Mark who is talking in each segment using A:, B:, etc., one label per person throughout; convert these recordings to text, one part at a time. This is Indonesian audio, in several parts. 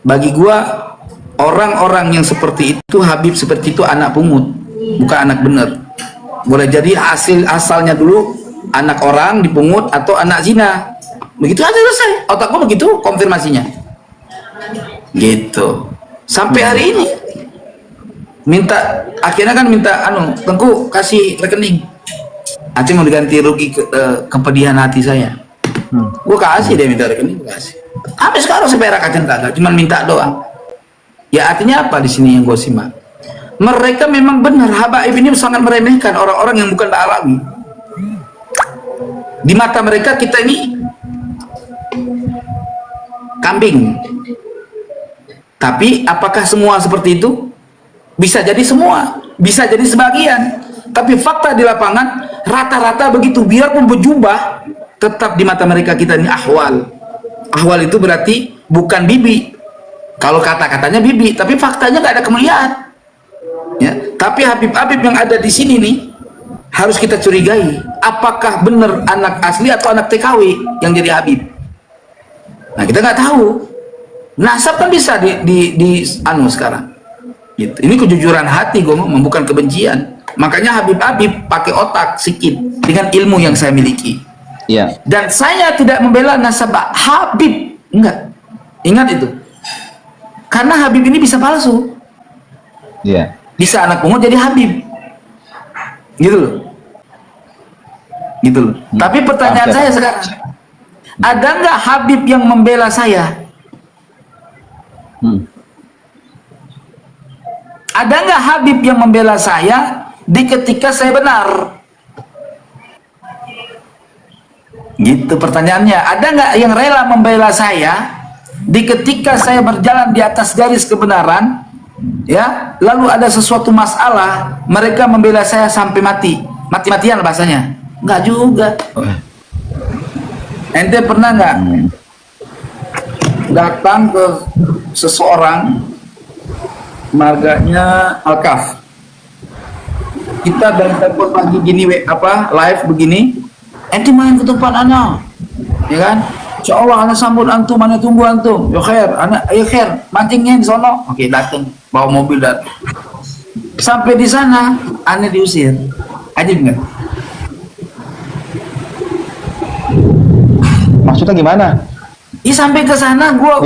A: Bagi gua orang-orang yang seperti itu, Habib seperti itu anak pungut, bukan anak bener. Boleh jadi asalnya dulu anak orang dipungut atau anak zina. Begitu aja selesai. Otak gua begitu konfirmasinya. Gitu. Sampai hari ini akhirnya kan minta Tengku kasih rekening. Aceh mau diganti rugi kepedihan hati saya. Gua kasih, dia minta rekening, gua kasih. Sampai sekarang seperak Aceh kagak, cuma minta doang. Ya artinya apa di sini yang gue simak? Mereka memang benar, habaib ini sangat meremehkan orang-orang yang bukan Alawi. Di mata mereka kita ini kambing. Tapi apakah semua seperti itu? Bisa jadi semua, bisa jadi sebagian. Tapi fakta di lapangan rata-rata begitu. Biarpun berjubah, tetap di mata mereka kita ini ahwal. Ahwal itu berarti bukan bibi. Kalau kata-katanya bibi, tapi faktanya nggak ada kemuliaan. Ya, tapi Habib-habib yang ada di sini nih harus kita curigai. Apakah benar anak asli atau anak TKW yang jadi Habib? Nah, kita nggak tahu. Nasab kan bisa di sekarang. Gitu. Ini kejujuran hati gue ngomong, bukan kebencian. Makanya Habib-habib pakai otak sikit dengan ilmu yang saya miliki.
B: Iya.
A: Dan saya tidak membela nasab Habib, enggak. Ingat itu. Karena Habib ini bisa palsu.
B: Iya.
A: Bisa anak pungut jadi Habib. Gitu loh. Gitu loh. Tapi pertanyaan saya sekarang, ada nggak Habib yang membela saya? Ada nggak Habib yang membela saya di ketika saya benar? Gitu pertanyaannya. Ada nggak yang rela membela saya di ketika saya berjalan di atas garis kebenaran, ya, lalu ada sesuatu masalah, mereka membela saya sampai mati-matian bahasanya? Enggak juga. Ente pernah nggak datang ke seseorang, marganya Alkaf, kita dari telepon pagi gini, live begini, ente main ke tempat anak, ya kan? Insya Allah anak sambut antum, anak tunggu antum. Ya khair, mancingnya di sono. Oke, datang, bawa mobil datang. Sampai di sana, aneh diusir. Ajib nggak?
B: Maksudnya gimana?
A: Iya, sampai ke sana gua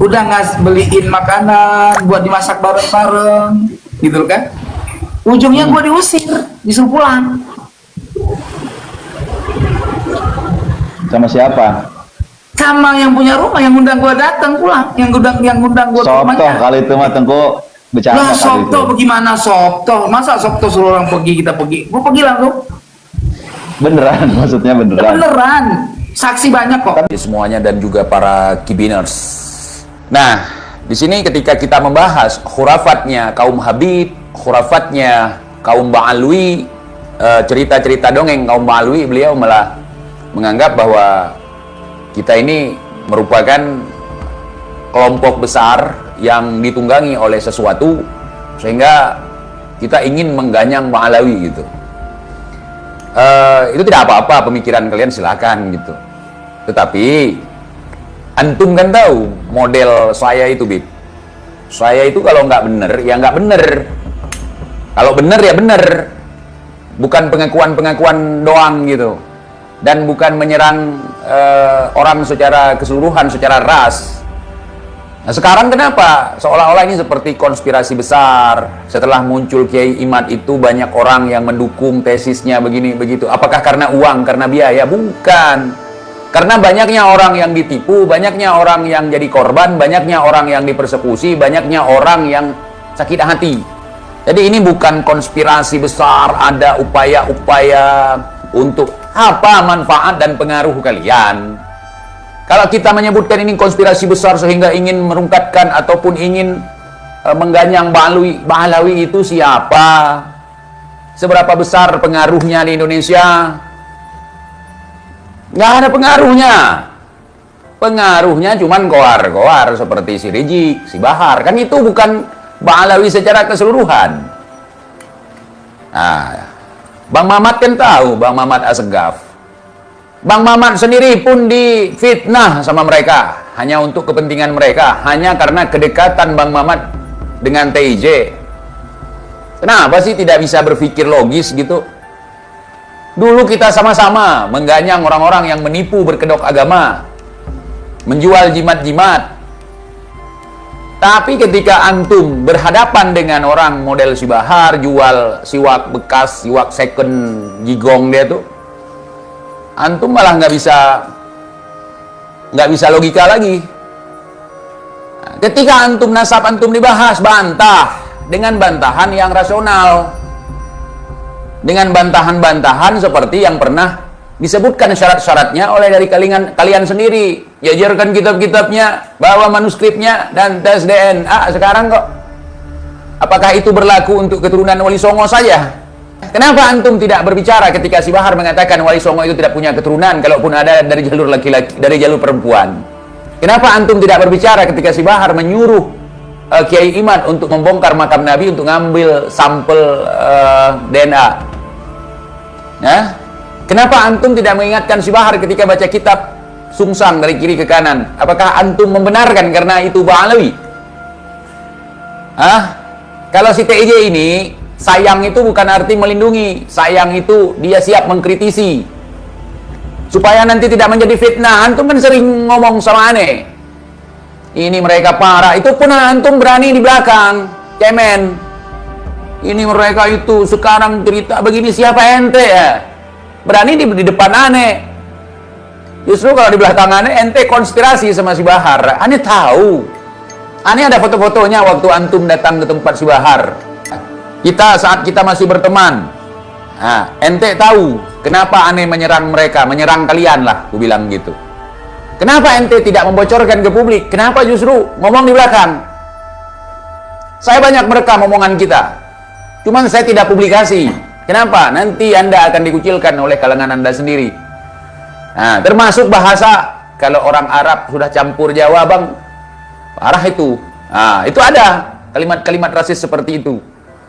A: udah beliin makanan buat dimasak bareng-bareng, gitu kan? Ujungnya gua diusir, disuruh pulang.
B: Sama siapa?
A: Sama yang punya rumah, yang undang gua datang pulang, yang undang gua ke rumahnya.
B: Soptoh kali itu mah Tengku bercanda.
A: Lah Soptoh bagaimana Soptoh? Masa Soptoh suruh orang pergi, kita pergi? Gua pergi langsung.
B: Beneran, maksudnya beneran.
A: Beneran. Saksi banyak kok.
C: Semuanya dan juga para kibiners. Nah, di sini ketika kita membahas khurafatnya kaum Habib, khurafatnya kaum Ba'alwi, cerita-cerita dongeng kaum Ba'alwi, beliau malah menganggap bahwa kita ini merupakan kelompok besar yang ditunggangi oleh sesuatu sehingga kita ingin mengganyang Ba'alawi gitu. Itu tidak apa-apa, pemikiran kalian silakan gitu. Tetapi antum kan tahu model saya itu, Bib. Saya itu kalau nggak bener ya nggak bener. Kalau bener ya bener. Bukan pengakuan-pengakuan doang gitu. Dan bukan menyerang orang secara keseluruhan, secara ras. Nah sekarang kenapa? Seolah-olah ini seperti konspirasi besar. Setelah muncul Kiai Imad itu banyak orang yang mendukung tesisnya begini begitu. Apakah karena uang, karena biaya? Bukan. Karena banyaknya orang yang ditipu, banyaknya orang yang jadi korban, banyaknya orang yang dipersekusi, banyaknya orang yang sakit hati. Jadi ini bukan konspirasi besar, ada upaya-upaya untuk apa manfaat dan pengaruh kalian. Kalau kita menyebutkan ini konspirasi besar sehingga ingin merungkatkan ataupun ingin mengganyang Ba'alawi itu siapa? Seberapa besar pengaruhnya di Indonesia? Nggak ada pengaruhnya. Pengaruhnya cuman goar-goar seperti si Rizik, si Bahar. Kan itu bukan Ba'alawi secara keseluruhan. Nah, Bang Mamat kan tahu, Bang Mamat Asegaf. Bang Mamat sendiri pun difitnah sama mereka. hanya untuk kepentingan mereka, hanya karena kedekatan Bang Mamat dengan TIJ. Kenapa sih tidak bisa berpikir logis gitu? Dulu kita sama-sama mengganyang orang-orang yang menipu berkedok agama, menjual jimat-jimat. Tapi ketika antum berhadapan dengan orang model si Bahar, jual siwak bekas, siwak second jigong dia tuh, antum malah nggak bisa logika lagi. Nah, ketika antum nasab antum dibahas, bantah dengan bantahan yang rasional, dengan bantahan-bantahan seperti yang pernah disebutkan syarat-syaratnya oleh dari kalian sendiri. Jajarkan kitab-kitabnya, bawa manuskripnya, dan tes DNA sekarang kok. Apakah itu berlaku untuk keturunan Wali Songo saja? Kenapa antum tidak berbicara ketika si Bahar mengatakan Wali Songo itu tidak punya keturunan, kalaupun ada dari jalur laki-laki, dari jalur perempuan? Kenapa antum tidak berbicara ketika si Bahar menyuruh Kiai Imad untuk membongkar makam Nabi untuk ngambil sampel DNA? Nah, kenapa antum tidak mengingatkan si Bahar ketika baca kitab sungsang dari kiri ke kanan? Apakah antum membenarkan karena itu Ba'alawi? Kalau si TIJ ini, sayang itu bukan arti melindungi. Sayang itu dia siap mengkritisi supaya nanti tidak menjadi fitnah. Antum kan sering ngomong sama aneh, ini mereka parah, itu pun antum berani di belakang cemen. Ini mereka itu sekarang cerita begini, siapa ente ya? Berani di depan aneh. Justru kalau di belakang ente konspirasi sama si Bahar. Aneh tahu. Aneh ada foto-fotonya waktu antum datang ke tempat si Bahar. Saat kita masih berteman. Nah, ente tahu kenapa aneh menyerang mereka, menyerang kalian lah, aku bilang gitu. Kenapa ente tidak membocorkan ke publik? Kenapa justru ngomong di belakang? Saya banyak merekam omongan kita, cuman saya tidak publikasi. Kenapa? Nanti Anda akan dikucilkan oleh kalangan Anda sendiri. Nah, termasuk bahasa, kalau orang Arab sudah campur Jawa, Bang, parah itu. Nah, itu ada kalimat-kalimat rasis seperti itu.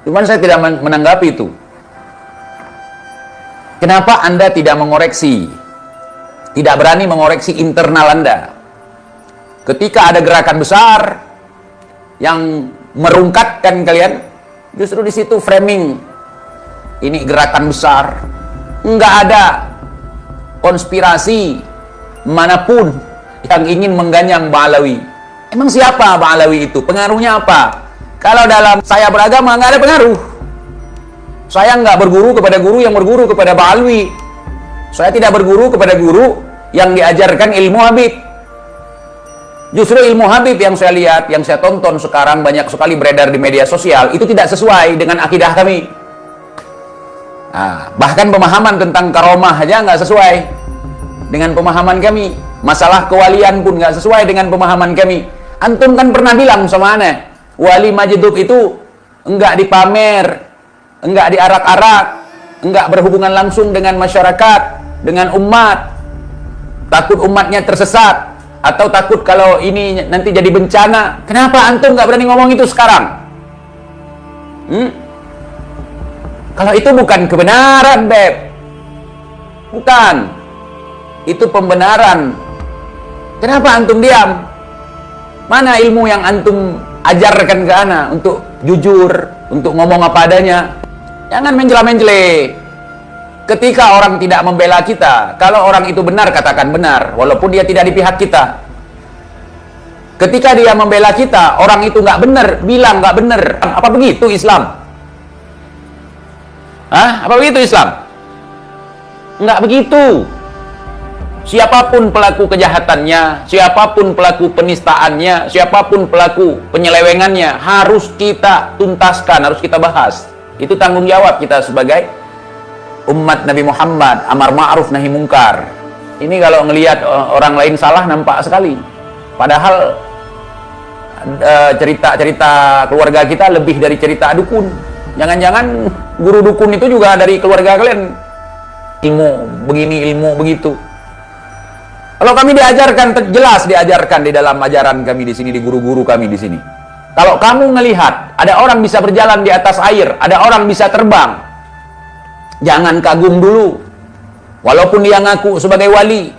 C: Cuman saya tidak menanggapi itu. Kenapa Anda tidak mengoreksi? Tidak berani mengoreksi internal Anda. Ketika ada gerakan besar yang merungkatkan kalian, justru di situ framing. Ini gerakan besar. Enggak ada konspirasi manapun yang ingin mengganyang Ba'alawi. Emang siapa Ba'alawi itu? Pengaruhnya apa? Kalau dalam saya beragama nggak ada pengaruh. Saya nggak berguru kepada guru yang berguru kepada Ba'alawi. Saya tidak berguru kepada guru yang diajarkan ilmu Habib. Justru ilmu Habib yang saya lihat, yang saya tonton sekarang banyak sekali beredar di media sosial, itu tidak sesuai dengan akidah kami. Nah, bahkan pemahaman tentang karomah aja nggak sesuai dengan pemahaman kami. Masalah kewalian pun nggak sesuai dengan pemahaman kami. Antum kan pernah bilang sama aneh, wali majdub itu enggak dipamer, enggak diarak-arak, enggak berhubungan langsung dengan masyarakat, dengan umat. Takut umatnya tersesat, atau takut kalau ini nanti jadi bencana. Kenapa antum nggak berani ngomong itu sekarang? Kalau itu bukan kebenaran, Beb. Bukan. Itu pembenaran. Kenapa antum diam? Mana ilmu yang antum ajarkan ke ana untuk jujur, untuk ngomong apa adanya? Jangan menjela-menjele. Ketika orang tidak membela kita, kalau orang itu benar, katakan benar, walaupun dia tidak di pihak kita. Ketika dia membela kita, orang itu nggak benar, bilang nggak benar. Apa begitu Islam? Apa begitu Islam? Nggak begitu. Siapapun pelaku kejahatannya, siapapun pelaku penistaannya, siapapun pelaku penyelewengannya, harus kita tuntaskan, harus kita bahas. Itu tanggung jawab kita sebagai umat Nabi Muhammad, amar ma'ruf nahi mungkar. Ini kalau ngelihat orang lain salah nampak sekali. Padahal cerita-cerita keluarga kita lebih dari cerita dukun. Jangan-jangan guru dukun itu juga dari keluarga kalian. Ilmu begini, ilmu begitu. Kalau kami diajarkan, jelas diajarkan di dalam ajaran kami di sini, di guru-guru kami di sini. Kalau kamu melihat ada orang bisa berjalan di atas air, ada orang bisa terbang, jangan kagum dulu. Walaupun dia ngaku sebagai wali.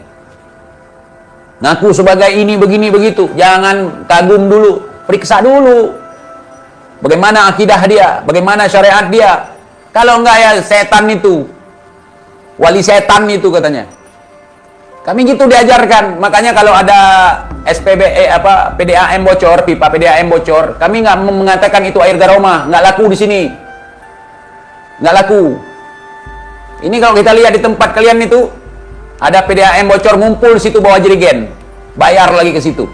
C: Ngaku sebagai ini, begini, begitu. Jangan kagum dulu. Periksa dulu. Bagaimana akidah dia. Bagaimana syariat dia. Kalau enggak ya setan itu. Wali setan itu katanya. Kami gitu diajarkan. Makanya kalau ada PDAM bocor, pipa PDAM bocor, kami nggak mengatakan itu air garoma. Nggak laku di sini. Nggak laku. Ini kalau kita lihat di tempat kalian itu, ada PDAM bocor ngumpul di situ bawah jerigen, bayar lagi ke situ.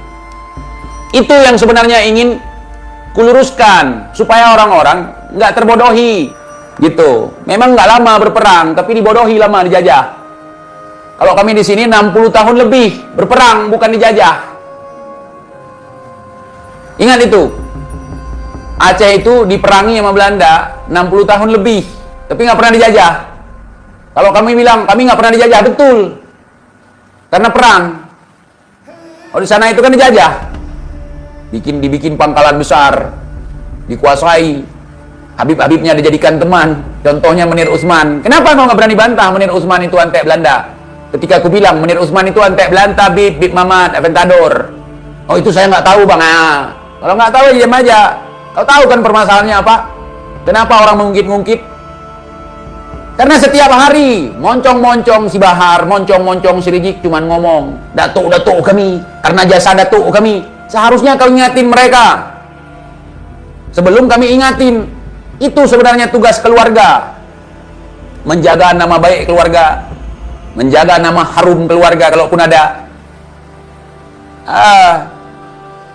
C: Itu yang sebenarnya ingin kuluruskan supaya orang-orang nggak terbodohi, gitu. Memang nggak lama berperang, tapi dibodohi lama, dijajah. Kalau kami di sini 60 tahun lebih berperang, bukan dijajah. Ingat itu. Aceh itu diperangi sama Belanda 60 tahun lebih, tapi nggak pernah dijajah. Kalau kami bilang, kami nggak pernah dijajah, betul. Karena perang. Oh, di sana itu kan dijajah. Dibikin pangkalan besar. Dikuasai. Habib-habibnya dijadikan teman. Contohnya Menir Usman. Kenapa kau nggak berani bantah Menir Usman itu antek Belanda? Ketika aku bilang, Menir Usman itu antek Belanda, Bib Mamat, Aventador. Oh, itu saya nggak tahu, Bang. Kalau nggak tahu, diam aja. Kau tahu kan permasalahannya apa? Kenapa orang mengungkit-ungkit? Karena setiap hari moncong-moncong si Bahar, moncong-moncong si Rijik cuman ngomong, datuk-datuk kami, karena jasa datuk kami. Seharusnya kau ingatin mereka. Sebelum kami ingatin, itu sebenarnya tugas keluarga. Menjaga nama baik keluarga, menjaga nama harum keluarga kalaupun ada.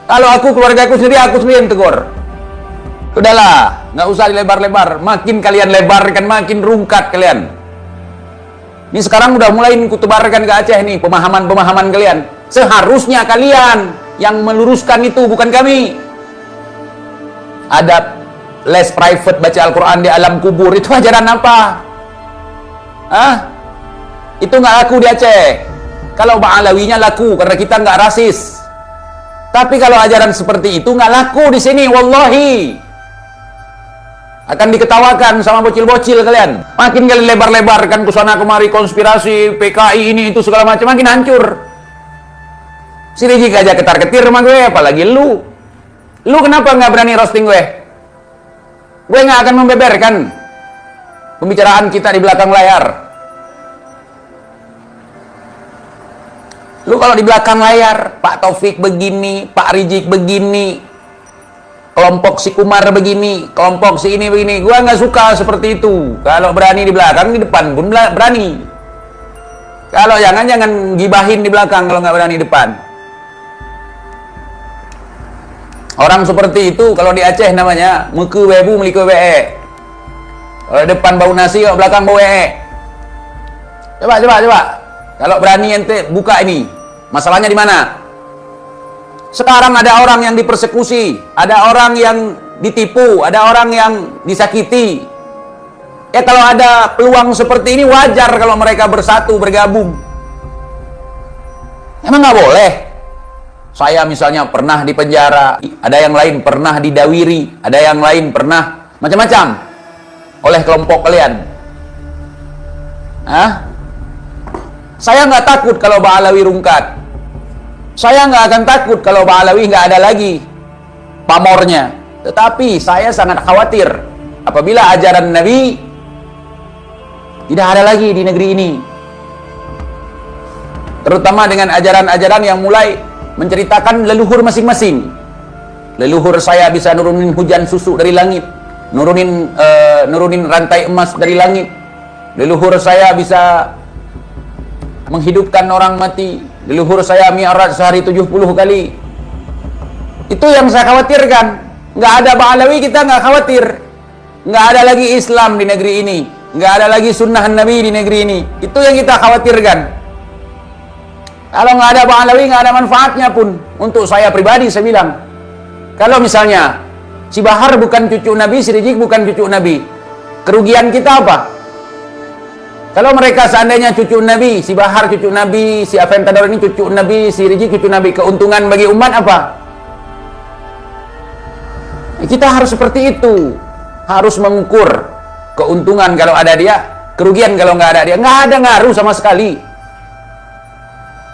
C: Kalau keluarga aku sendiri yang tegur. Udahlah, nggak usah dilebar-lebar. Makin kalian lebarkan, makin rungkat kalian. Ini sekarang udah mulai kutebarkan ke Aceh nih, pemahaman-pemahaman kalian. Seharusnya kalian yang meluruskan itu, bukan kami. Ada les private baca Al-Quran di alam kubur, itu ajaran apa? Itu nggak laku di Aceh. Kalau Ba'alawinya laku, karena kita nggak rasis. Tapi kalau ajaran seperti itu nggak laku di sini, wallahi. Akan diketawakan sama bocil-bocil kalian. Makin kalian lebar-lebarkan ke sana kemari, konspirasi, PKI ini itu segala macam, makin hancur. Si Rijik aja ketar-ketir sama gue, apalagi lu. Lu kenapa nggak berani roasting gue? Gue nggak akan membeberkan pembicaraan kita di belakang layar. Lu kalau di belakang layar, Pak Taufik begini, Pak Rijik begini, kelompok si Kumar begini, kelompok si ini begini. Gua nggak suka seperti itu. Kalau berani di belakang, di depan pun berani. Kalau jangan gibahin di belakang kalau nggak berani di depan. Orang seperti itu kalau di Aceh namanya muke webu meliku we. Kalau depan bau nasi, kalau belakang bau we. Coba. Kalau berani ente buka ini. Masalahnya di mana? Sekarang ada orang yang dipersekusi, ada orang yang ditipu, ada orang yang disakiti. Kalau ada peluang seperti ini, wajar kalau mereka bersatu, bergabung. Emang nggak boleh? Saya misalnya pernah di penjara, ada yang lain pernah didawiri, ada yang lain pernah macam-macam oleh kelompok kalian. Saya nggak takut kalau Ba'alawi rungkat. Saya nggak akan takut kalau Ba'alawi nggak ada lagi pamornya. Tetapi saya sangat khawatir apabila ajaran Nabi tidak ada lagi di negeri ini. Terutama dengan ajaran-ajaran yang mulai menceritakan leluhur masing-masing. Leluhur saya bisa nurunin hujan susu dari langit, nurunin rantai emas dari langit. Leluhur saya bisa menghidupkan orang mati. Leluhur saya mi'raj sehari 70 kali. Itu yang saya khawatirkan. Nggak ada Ba'alawi, kita nggak khawatir. Nggak ada lagi Islam di negeri ini. Nggak ada lagi sunnah Nabi di negeri ini. Itu yang kita khawatirkan. Kalau nggak ada Ba'alawi, nggak ada manfaatnya pun. Untuk saya pribadi, saya bilang. Kalau misalnya, si Bahar bukan cucu Nabi, si Rijik bukan cucu Nabi. Kerugian kita apa? Kalau mereka seandainya cucu Nabi, si Bahar cucu Nabi, si Aventador ini cucu Nabi, si Rijik cucu Nabi, keuntungan bagi umat apa? Kita harus seperti itu. Harus mengukur keuntungan kalau ada dia, kerugian kalau nggak ada dia. Nggak ada ngaruh sama sekali.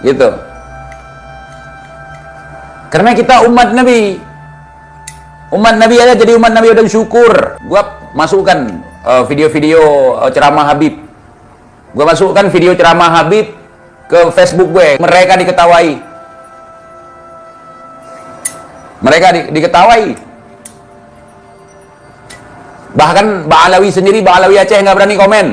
C: Gitu. Karena kita umat Nabi. Umat Nabi aja jadi umat Nabi udah syukur. Gua masukkan video-video ceramah Habib. Gua masukkan video ceramah Habib ke Facebook gue. Mereka diketawai. Mereka diketawai. Bahkan Ba'alawi sendiri, Ba'alawi Aceh nggak berani komen.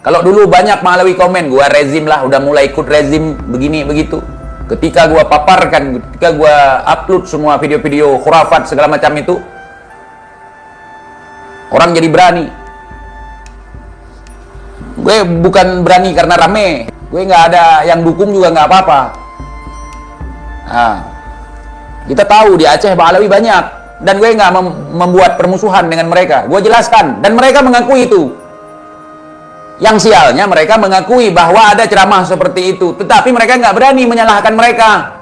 C: Kalau dulu banyak Ba'alawi komen, gua rezim lah, udah mulai ikut rezim begini begitu. Ketika gua paparkan, ketika gua upload semua video-video khurafat segala macam itu, orang jadi berani. Gue bukan berani karena rame, gue nggak ada yang dukung juga nggak apa-apa. Nah, kita tahu di Aceh Ba'alawi banyak, dan gue nggak membuat permusuhan dengan mereka. Gue jelaskan, dan mereka mengakui itu. Yang sialnya mereka mengakui bahwa ada ceramah seperti itu, tetapi mereka nggak berani menyalahkan mereka.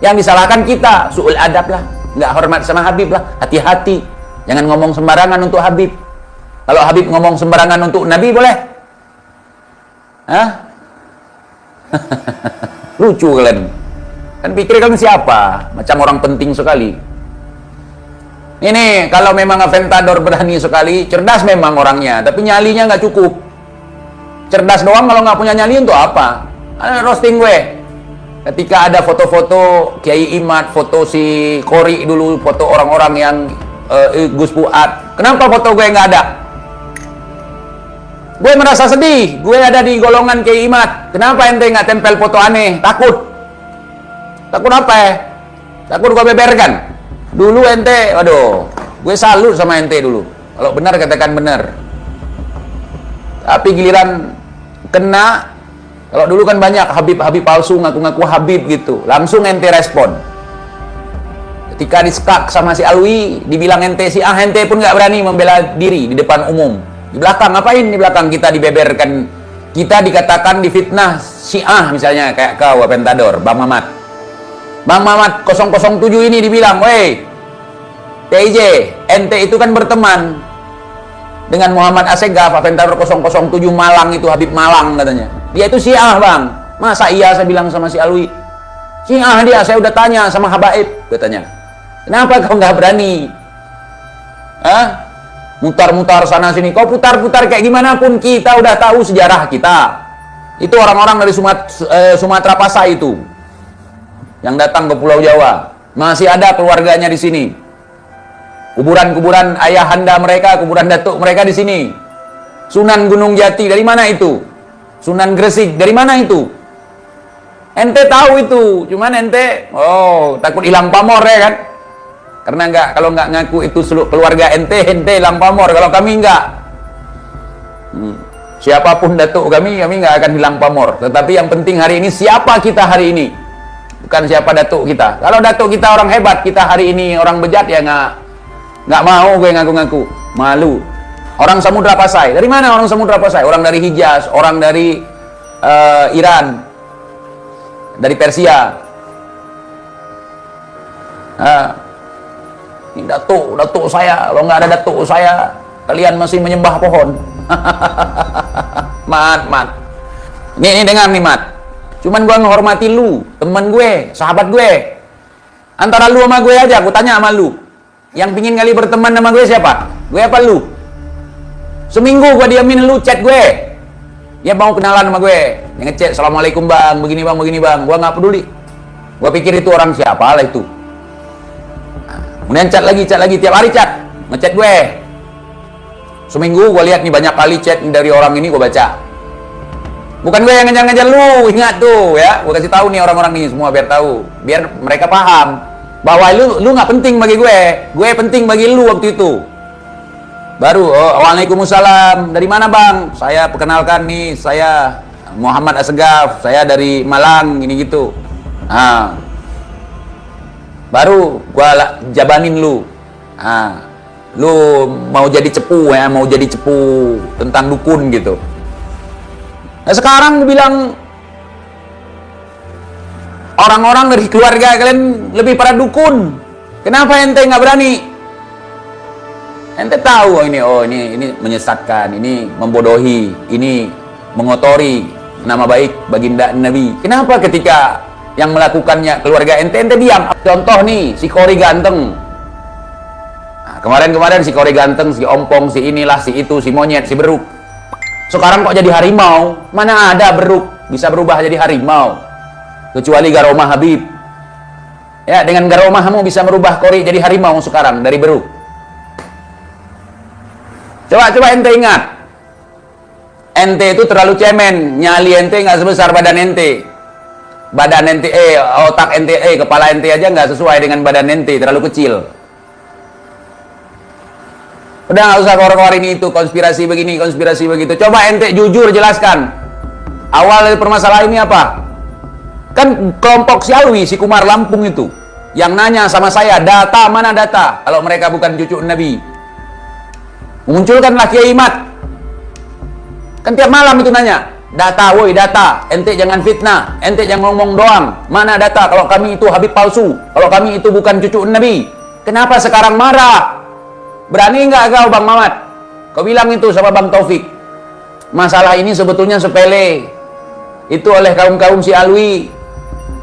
C: Yang disalahkan kita, su'ul adab lah, nggak hormat sama Habib lah. Hati-hati, jangan ngomong sembarangan untuk Habib. Kalau Habib ngomong sembarangan untuk Nabi boleh? Hah? Lucu kalian. Kan pikir kalian siapa? Macam orang penting sekali. Ini kalau memang Aventador berani sekali, cerdas memang orangnya, tapi nyalinya nggak cukup. Cerdas doang kalau nggak punya nyali untuk apa? Ada roasting gue. Ketika ada foto-foto Kiai Imad, foto si Kori dulu, foto orang-orang yang Gus Fuad. Kenapa foto gue nggak ada? Gue merasa sedih. Gue ada di golongan Kiai Imad. Kenapa ente nggak tempel foto aneh? Takut. Takut apa ya? Takut gue beberkan. Dulu ente, waduh, gue salut sama ente dulu. Kalau benar katakan benar. Tapi giliran kena, kalau dulu kan banyak Habib palsu ngaku-ngaku Habib gitu, langsung ente respon. Ketika disekak sama si Alwi, dibilang ente si ente pun nggak berani membela diri di depan umum. Di belakang ngapain? Di belakang kita dibeberkan, kita dikatakan difitnah Syiah misalnya, kayak kau Aventador, Bang Mamat. Bang Mamat 007 ini dibilang, "Woi, PIJ, ente itu kan berteman dengan Muhammad Assegaf, Aventador 007 Malang itu, Habib Malang katanya. Dia itu Syiah, Bang." Masa iya, saya bilang sama si Alwi. Syiah dia, saya udah tanya sama Habaib, katanya. Kenapa kau nggak berani? Hah? Mutar-mutar sana sini. Kau putar-putar kayak gimana pun kita udah tahu sejarah kita. Itu orang-orang dari Sumatera Pasai itu yang datang ke Pulau Jawa. Masih ada keluarganya di sini. Kuburan-kuburan ayahanda mereka, kuburan datuk mereka di sini. Sunan Gunung Jati, dari mana itu? Sunan Gresik, dari mana itu? Ente tahu itu, cuman ente, takut hilang pamor ya kan? Karena kalau nggak ngaku itu seluruh keluarga ente hilang pamor. Kalau kami nggak, siapapun datuk kami nggak akan hilang pamor. Tetapi yang penting hari ini, siapa kita hari ini? Bukan siapa datuk kita. Kalau datuk kita orang hebat, kita hari ini orang bejat ya nggak mau gue ngaku-ngaku, malu. Orang Samudra Pasai, dari mana orang Samudra Pasai? Orang dari Hijaz, orang dari Iran, dari Persia. Ini datuk saya. Kalau nggak ada datuk saya, kalian masih menyembah pohon. Mat. Ini dengar nih, Mat. Cuman gue menghormati lu, teman gue, sahabat gue. Antara lu sama gue aja, aku tanya sama lu. Yang pingin kali berteman sama gue siapa? Gue apa lu? Seminggu gue diamin lu chat gue. Dia mau kenalan sama gue. Dia ngechat, "Assalamualaikum bang, begini bang. Gue nggak peduli. Gue pikir itu orang siapa lah itu. Kemudian chat lagi, tiap hari chat. Ngechat gue. Seminggu gue lihat nih banyak kali chat dari orang ini gue baca. Bukan gue yang ngejar-ngejar lu, ingat tuh ya. Gue kasih tahu nih orang-orang nih semua biar tahu, biar mereka paham bahwa lu nggak penting bagi gue penting bagi lu waktu itu. Baru, waalaikumsalam. Dari mana bang? Saya perkenalkan nih, saya Muhammad Assegaf, saya dari Malang, ini gitu. Nah, baru gue jabanin lu. Nah, lu mau jadi cepu ya, mau jadi cepu tentang dukun gitu. Nah, sekarang gue bilang orang-orang dari keluarga kalian lebih pada dukun. Kenapa ente nggak berani? Ente tahu ini menyesatkan, ini membodohi, ini mengotori nama baik baginda Nabi. Kenapa ketika yang melakukannya keluarga ente diam. Contoh nih, si Kori ganteng. Nah, kemarin-kemarin si Kori ganteng, si ompong, si inilah, si itu, si monyet, si beruk. Sekarang kok jadi harimau? Mana ada beruk bisa berubah jadi harimau? Kecuali Garomah Habib. Ya, dengan Garomahmu bisa merubah Kori jadi harimau sekarang dari beruk. Coba ente ingat. Ente itu terlalu cemen, nyali ente nggak sebesar badan ente. Badan ente, otak ente, kepala ente aja nggak sesuai dengan badan ente, terlalu kecil. Udah nggak usah kor-korin itu, konspirasi begini, konspirasi begitu. Coba ente jujur jelaskan. Awal dari permasalahan ini apa? Kan kelompok si Alwi, si Kumar Lampung itu, yang nanya sama saya, data, mana data? Kalau mereka bukan cucu Nabi. Munculkanlah Kiai Mat. Kan tiap malam itu nanya, data, woi data, ente jangan fitnah, ente jangan ngomong doang, mana data kalau kami itu Habib palsu, kalau kami itu bukan cucu Nabi. Kenapa sekarang marah? Berani nggak kau Bang Mamat? Kau bilang itu sama Bang Taufik, masalah ini sebetulnya sepele, itu oleh kaum-kaum si Alwi,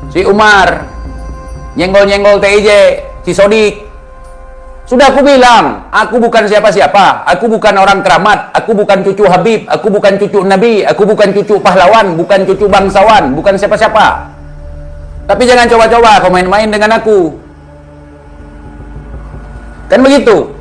C: si Umar, nyenggol-nyenggol TIJ, si Sodik. Sudah aku bilang, aku bukan siapa-siapa, aku bukan orang keramat, aku bukan cucu Habib, aku bukan cucu Nabi, aku bukan cucu pahlawan, bukan cucu bangsawan, bukan siapa-siapa. Tapi jangan coba-coba kau main-main dengan aku. Kan begitu.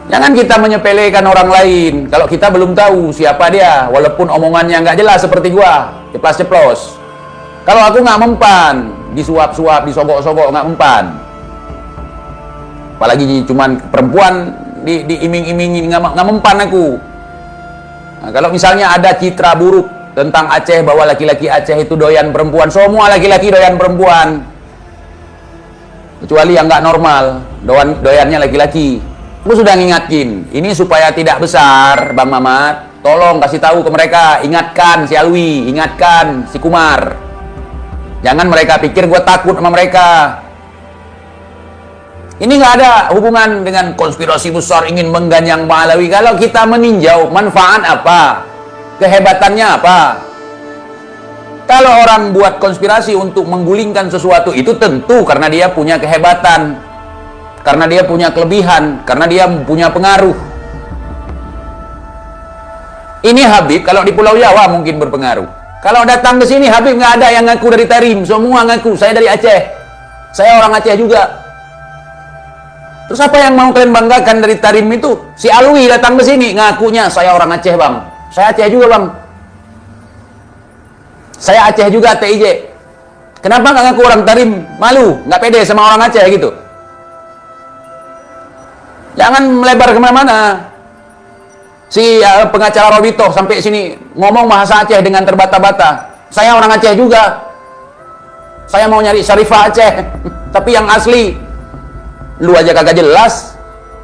C: Jangan kita menyepelekan orang lain kalau kita belum tahu siapa dia, walaupun omongannya nggak jelas seperti gua, ceplas-ceplos. Kalau aku nggak mempan, disuap-suap, disogok-sogok, nggak mempan. Apalagi cuman perempuan diiming-imingin, nggak mempan aku. Nah, kalau misalnya ada citra buruk tentang Aceh, bahwa laki-laki Aceh itu doyan perempuan, semua laki-laki doyan perempuan, kecuali yang nggak normal, doyannya laki-laki. Aku sudah ngingatin, ini supaya tidak besar, Bang Mamat, tolong kasih tahu ke mereka, ingatkan si Alwi, ingatkan si Kumar. Jangan mereka pikir gue takut sama mereka. Ini nggak ada hubungan dengan konspirasi besar ingin mengganyang Alawi. Kalau kita meninjau manfaat apa, kehebatannya apa. Kalau orang buat konspirasi untuk menggulingkan sesuatu, itu tentu karena dia punya kehebatan, karena dia punya kelebihan, karena dia punya pengaruh. Ini Habib kalau di Pulau Jawa mungkin berpengaruh. Kalau datang ke sini Habib nggak ada yang ngaku dari Tarim, semua ngaku saya dari Aceh, saya orang Aceh juga. Terus apa yang mau kalian banggakan dari Tarim itu? Si Alwi datang ke sini ngakunya saya orang Aceh bang, saya Aceh juga bang, saya Aceh juga TIJ. Kenapa nggak ngaku orang Tarim? Malu, nggak pede sama orang Aceh gitu. Jangan melebar kemana-mana. Si pengacara Robito sampai sini ngomong bahasa Aceh dengan terbata-bata. Saya orang Aceh juga. Saya mau nyari Syarifah Aceh, tapi yang asli. Lu aja kagak jelas,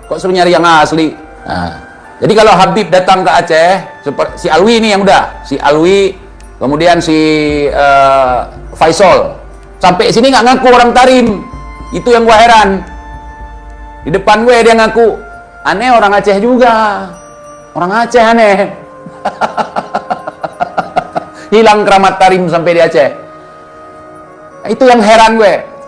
C: kok suruh nyari yang asli. Nah, jadi kalau Habib datang ke Aceh, seperti si Alwi ini yang udah, si Alwi, kemudian si Faisal, sampai sini nggak ngaku orang Tarim. Itu yang gua heran. Di depan gue dia ngaku, aneh orang Aceh juga. Orang Aceh aneh. Hilang keramat Tarim sampai di Aceh. Itu yang heran gue.